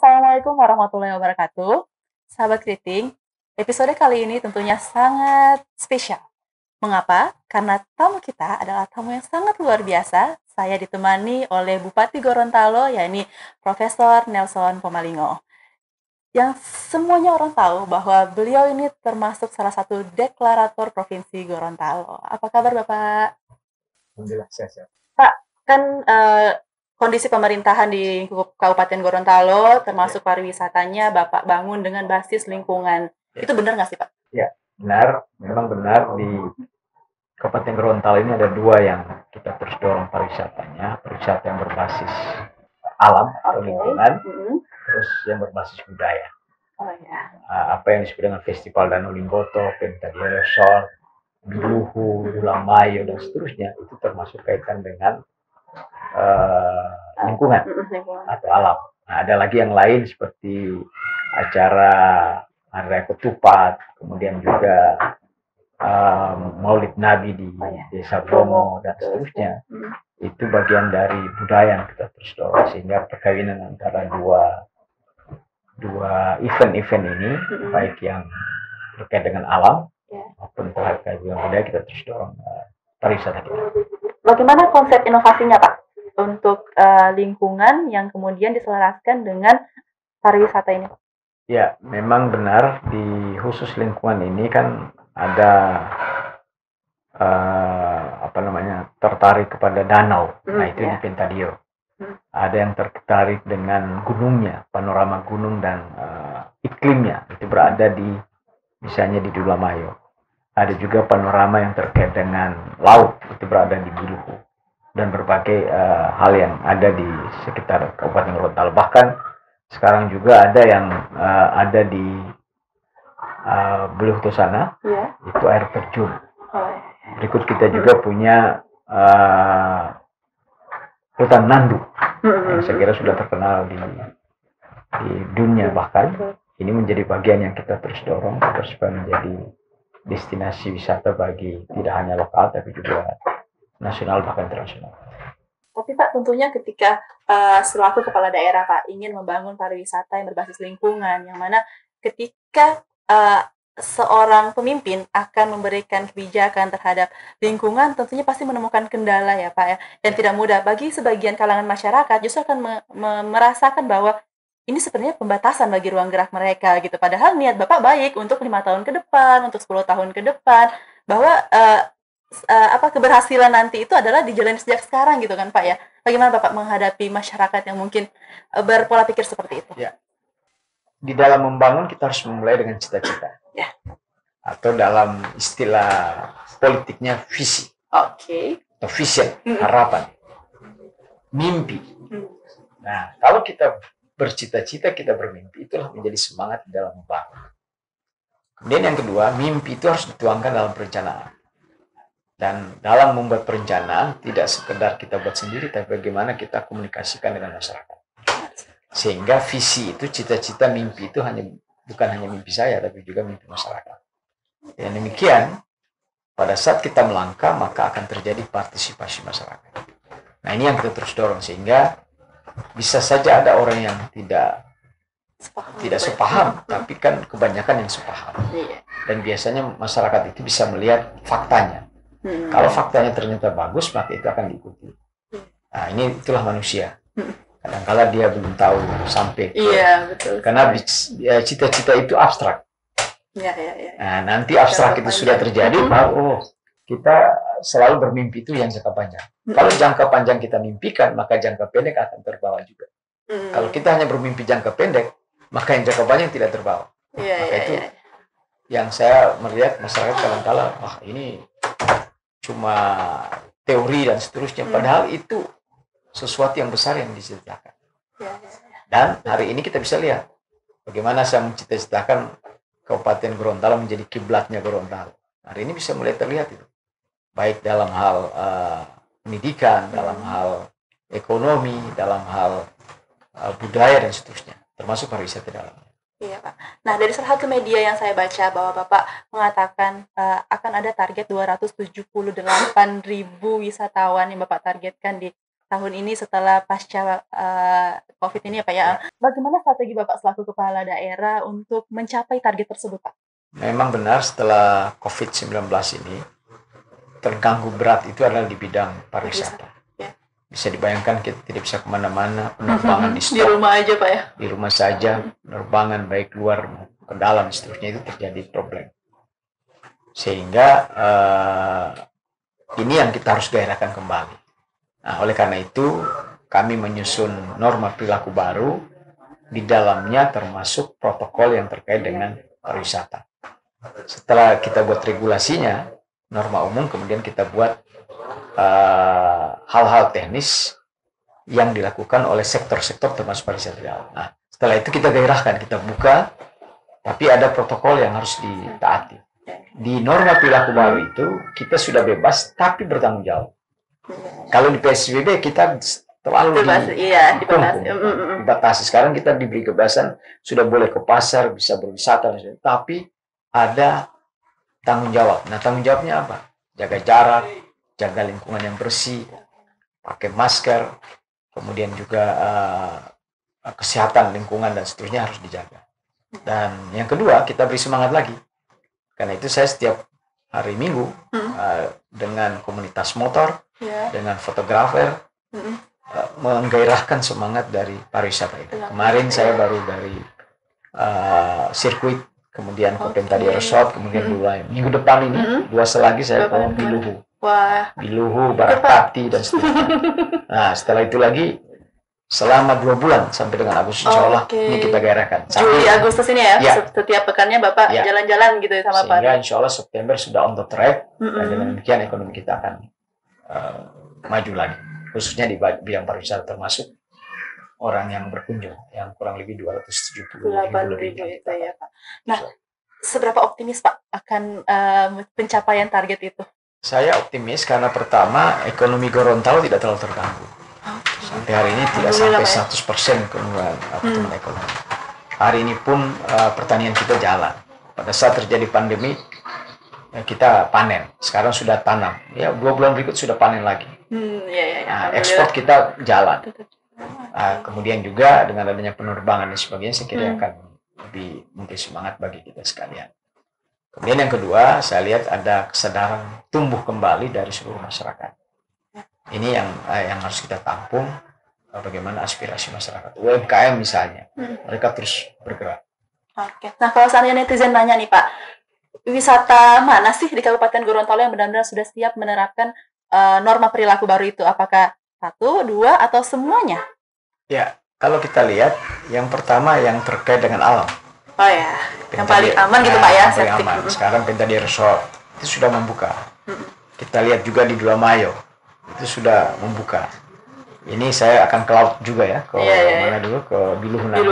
Assalamualaikum warahmatullahi wabarakatuh. Sahabat Keriting, episode kali ini tentunya sangat spesial. Mengapa? Karena tamu kita adalah tamu yang sangat luar biasa. Saya ditemani oleh Bupati Gorontalo, yakni Profesor Nelson Pomalingo. Yang semuanya orang tahu bahwa beliau ini termasuk salah satu deklarator Provinsi Gorontalo. Apa kabar Bapak? Alhamdulillah sehat. Pak, kan kondisi pemerintahan di Kabupaten Gorontalo, termasuk pariwisatanya, Bapak bangun dengan basis lingkungan. Itu benar nggak sih, Pak? Ya, benar. Memang benar di Kabupaten Gorontalo ini ada dua yang kita terus dorong pariwisatanya. Pariwisata yang berbasis alam atau lingkungan, terus yang berbasis budaya. Oh ya. Apa yang disebut dengan Festival Danau Limboto, Pentadia Resort, Biluhu, Ulamayo, dan seterusnya, itu termasuk kaitan dengan lingkungan atau alam. Nah, ada lagi yang lain seperti acara Hari Raya Ketupat, kemudian juga Maulid Nabi di Desa Bromo dan seterusnya. Itu bagian dari budaya yang kita terus dorong, sehingga perkawinan antara dua event-event ini, baik yang terkait dengan alam maupun terkait dengan budaya, kita terus dorong pariwisata kita. Bagaimana konsep inovasinya, Pak, untuk lingkungan yang kemudian diselaraskan dengan pariwisata ini? Ya, memang benar di khusus lingkungan ini kan ada tertarik kepada danau. Nah, itu di Pentadio. Ada yang tertarik dengan gunungnya, panorama gunung dan iklimnya. Itu berada di misalnya di Ulamayo. Ada juga panorama yang terkait dengan laut, itu berada di Biluhu, dan berbagai hal yang ada di sekitar Kabupaten Gorontalo. Bahkan sekarang juga ada yang ada di Biluhu sana, itu air terjun. Berikut kita juga punya hutan Nandu, yang saya kira sudah terkenal di dunia, bahkan ini menjadi bagian yang kita terus dorong agar supaya menjadi destinasi wisata bagi tidak hanya lokal tapi juga nasional bahkan internasional. Tapi Pak, tentunya ketika selaku kepala daerah Pak ingin membangun pariwisata yang berbasis lingkungan, yang mana ketika seorang pemimpin akan memberikan kebijakan terhadap lingkungan, tentunya pasti menemukan kendala ya Pak ya, dan tidak mudah bagi sebagian kalangan masyarakat justru akan merasakan bahwa ini sebenarnya pembatasan bagi ruang gerak mereka gitu. Padahal niat Bapak baik untuk 5 tahun ke depan, untuk 10 tahun ke depan, bahwa keberhasilan nanti itu adalah dijalani sejak sekarang gitu kan Pak ya. Bagaimana Bapak menghadapi masyarakat yang mungkin berpola pikir seperti itu? Ya. Di dalam membangun kita harus memulai dengan cita-cita. Ya. Atau dalam istilah politiknya visi. Oke. Atau vision, harapan. Mimpi. Nah, kalau kita bercita-cita, kita bermimpi, itulah menjadi semangat di dalam membangun. Kemudian yang kedua, mimpi itu harus dituangkan dalam perencanaan. Dan dalam membuat perencanaan, tidak sekedar kita buat sendiri, tapi bagaimana kita komunikasikan dengan masyarakat. Sehingga visi itu, cita-cita, mimpi itu bukan hanya mimpi saya, tapi juga mimpi masyarakat. Dan demikian, pada saat kita melangkah, maka akan terjadi partisipasi masyarakat. Nah, ini yang kita terus dorong, sehingga bisa saja ada orang yang tidak sepaham, tapi kan kebanyakan yang sepaham. Dan biasanya masyarakat itu bisa melihat faktanya. Kalau faktanya ternyata bagus, maka itu akan diikuti. Nah, itulah manusia. Kadang-kala dia belum tahu sampai. Betul. Karena cita-cita itu abstrak. Nah, nanti abstrak itu sudah terjadi, baru kita selalu bermimpi itu yang jangka panjang. Kalau jangka panjang kita mimpikan, maka jangka pendek akan terbawa juga. Kalau kita hanya bermimpi jangka pendek, maka yang jangka panjang tidak terbawa. Maka itu yang saya melihat masyarakat kadang-kala, wah ini cuma teori dan seterusnya. Padahal itu sesuatu yang besar yang diciptakan. Dan hari ini kita bisa lihat bagaimana saya mencita-citakan Kabupaten Gorontalo menjadi kiblatnya Gorontalo. Hari ini bisa mulai terlihat itu. Baik dalam hal pendidikan, dalam hal ekonomi, dalam hal budaya dan seterusnya, termasuk pariwisata dalamnya. Iya Pak. Nah, dari salah satu media yang saya baca bahwa Bapak mengatakan akan ada target 278.000 wisatawan yang Bapak targetkan di tahun ini setelah pasca COVID ini ya Pak ya. Bagaimana strategi Bapak selaku kepala daerah untuk mencapai target tersebut Pak? Memang benar setelah COVID-19 ini terganggu berat itu adalah di bidang pariwisata. Ya. Bisa dibayangkan kita tidak bisa kemana-mana, penerbangan di Di stop, rumah aja Pak ya. di rumah saja, penerbangan baik luar ke dalam seterusnya itu terjadi problem. Sehingga ini yang kita harus gairahkan kembali. Nah, oleh karena itu kami menyusun norma perilaku baru, di dalamnya termasuk protokol yang terkait dengan pariwisata. Setelah kita buat regulasinya, norma umum, kemudian kita buat hal-hal teknis yang dilakukan oleh sektor-sektor termasuk pariwisata. Nah, setelah itu kita gairahkan, kita buka, tapi ada protokol yang harus ditaati. Di norma perilaku baru itu kita sudah bebas tapi bertanggung jawab. Kalau di PSBB kita terlalu dibatasi. Sekarang kita diberi kebebasan, sudah boleh ke pasar, bisa berwisata, tapi ada tanggung jawab. Nah, tanggung jawabnya apa? Jaga jarak, jaga lingkungan yang bersih, pakai masker, kemudian juga kesehatan lingkungan dan seterusnya harus dijaga. Dan yang kedua, kita beri semangat lagi. Karena itu saya setiap hari Minggu dengan komunitas motor, dengan fotografer, menggairahkan semangat dari pariwisata itu. Kemarin saya baru dari sirkuit, kemudian ke Pentadi Resort, kemudian mulai minggu depan ini 2 lagi saya ke Biluhu. Biluhu, Barakati dan seterusnya. Nah, setelah itu lagi selama 2 bulan sampai dengan Agustus, insya Allah ini kita gairahkan. Juli Agustus ini ya, setiap pekannya Bapak jalan-jalan gitu sama Pak. Sehingga insya Allah September sudah on the track, dan dengan demikian ekonomi kita akan maju lagi, khususnya di bidang pariwisata, termasuk orang yang berkunjung yang kurang lebih 278 ribu itu ya Pak. Nah, seberapa optimis Pak akan pencapaian target itu? Saya optimis karena pertama ekonomi Gorontalo tidak terlalu terganggu. Sampai hari ini tidak sampai 100% pertumbuhan ekonomi. Hari ini pun pertanian kita jalan. Pada saat terjadi pandemi kita panen. Sekarang sudah tanam. Ya 2 bulan berikut sudah panen lagi. Nah, ekspor kita jalan. Kemudian juga dengan adanya penerbangan dan sebagainya, saya kira akan lebih mungkin semangat bagi kita sekalian. Kemudian yang kedua, saya lihat ada kesadaran tumbuh kembali dari seluruh masyarakat. Ini yang harus kita tampung, bagaimana aspirasi masyarakat. UMKM misalnya, mereka terus bergerak. Oke. Nah, kalau seandainya netizen nanya nih Pak, wisata mana sih di Kabupaten Gorontalo yang benar-benar sudah siap menerapkan norma perilaku baru itu? Apakah 1, 2, atau semuanya? Ya, kalau kita lihat, yang pertama yang terkait dengan alam. Oh ya, yang paling aman gitu Pak ya? Paling aman. Sekarang Pentadi Resort itu sudah membuka. Kita lihat juga di Dulamayo itu sudah membuka. Ini saya akan ke laut juga ya, ke mana dulu, ke Biluhu nanti.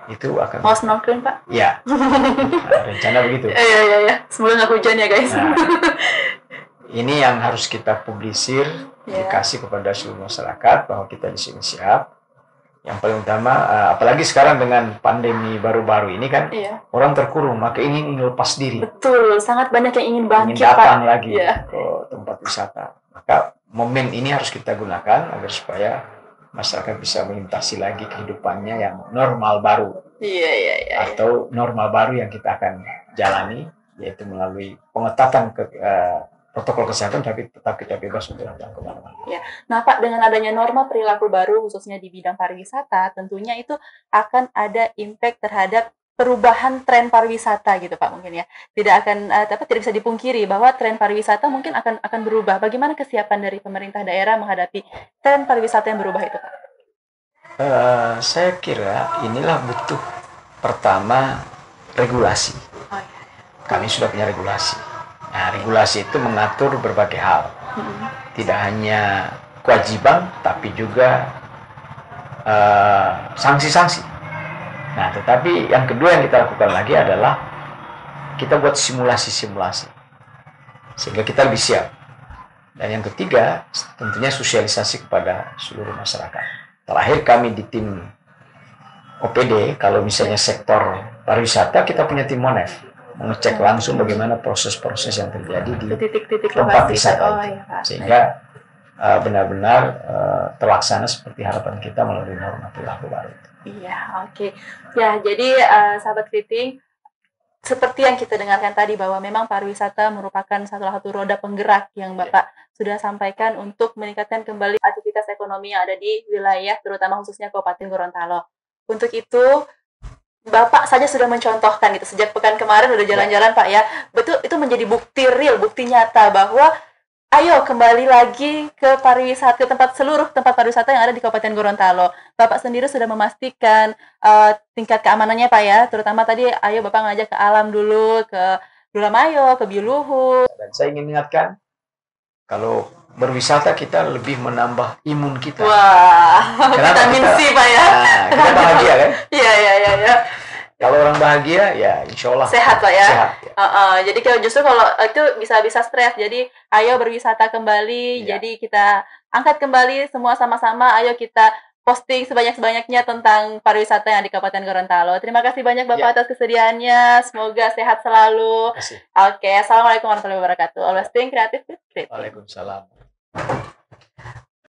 Itu akan. Mau snorkeling Pak? Ya, rencana begitu. Iya. Semoga nggak hujan ya guys. Nah, ini yang harus kita publisir, dikasih kepada seluruh masyarakat bahwa kita di sini siap. Yang paling utama, apalagi sekarang dengan pandemi baru-baru ini kan, orang terkurung, maka ingin lepas diri. Betul, sangat banyak yang ingin bangkit, ingin datang lagi ke tempat wisata. Maka momen ini harus kita gunakan agar supaya masyarakat bisa melintasi lagi kehidupannya yang normal baru. Atau normal baru yang kita akan jalani, yaitu melalui pengetatan protokol kesehatan, tapi tetap kita bebas untuk datang kemana-mana. Nah Pak, dengan adanya norma perilaku baru khususnya di bidang pariwisata, tentunya itu akan ada impact terhadap perubahan tren pariwisata gitu Pak mungkin ya. Tidak bisa dipungkiri bahwa tren pariwisata mungkin akan berubah. Bagaimana kesiapan dari pemerintah daerah menghadapi tren pariwisata yang berubah itu Pak? Saya kira inilah butuh pertama regulasi. Kami sudah punya regulasi. Nah, regulasi itu mengatur berbagai hal. Tidak hanya kewajiban, tapi juga sanksi-sanksi. Nah, tetapi yang kedua yang kita lakukan lagi adalah kita buat simulasi-simulasi. Sehingga kita lebih siap. Dan yang ketiga, tentunya sosialisasi kepada seluruh masyarakat. Terakhir kami di tim OPD, kalau misalnya sektor pariwisata, kita punya tim MONEF. Mengecek langsung bagaimana proses-proses yang terjadi di titik-titik tempat wisata. Sehingga benar-benar terlaksana seperti harapan kita melalui norma perilaku baru. Iya, oke. Ya, jadi sahabat Kriting, seperti yang kita dengarkan tadi bahwa memang pariwisata merupakan salah satu roda penggerak yang Bapak sudah sampaikan untuk meningkatkan kembali aktivitas ekonomi yang ada di wilayah, terutama khususnya Kabupaten Gorontalo. Untuk itu, Bapak saja sudah mencontohkan gitu, sejak pekan kemarin udah jalan-jalan Pak ya. Betul, itu menjadi bukti real, bukti nyata bahwa ayo kembali lagi ke pariwisata, ke seluruh tempat pariwisata yang ada di Kabupaten Gorontalo. Bapak sendiri sudah memastikan tingkat keamanannya Pak ya, terutama tadi ayo Bapak ngajak ke alam dulu, ke Duramayo, ke Biuluhu. Dan saya ingin ingatkan, kalau berwisata kita lebih menambah imun kita. Wah, vitamin C Pak ya. Nah, kita bahagia kan? Iya. Kalau orang bahagia, ya insya Allah sehat Pak ya. Sehat, ya. Jadi justru kalau itu bisa stres. Jadi ayo berwisata kembali. Ya. Jadi kita angkat kembali semua sama-sama. Ayo kita posting sebanyak-banyaknya tentang pariwisata yang di Kabupaten Gorontalo. Terima kasih banyak Bapak atas kesediaannya. Semoga sehat selalu. Oke, assalamualaikum warahmatullahi wabarakatuh. Always staying creative with Kriting. Waalaikumsalam.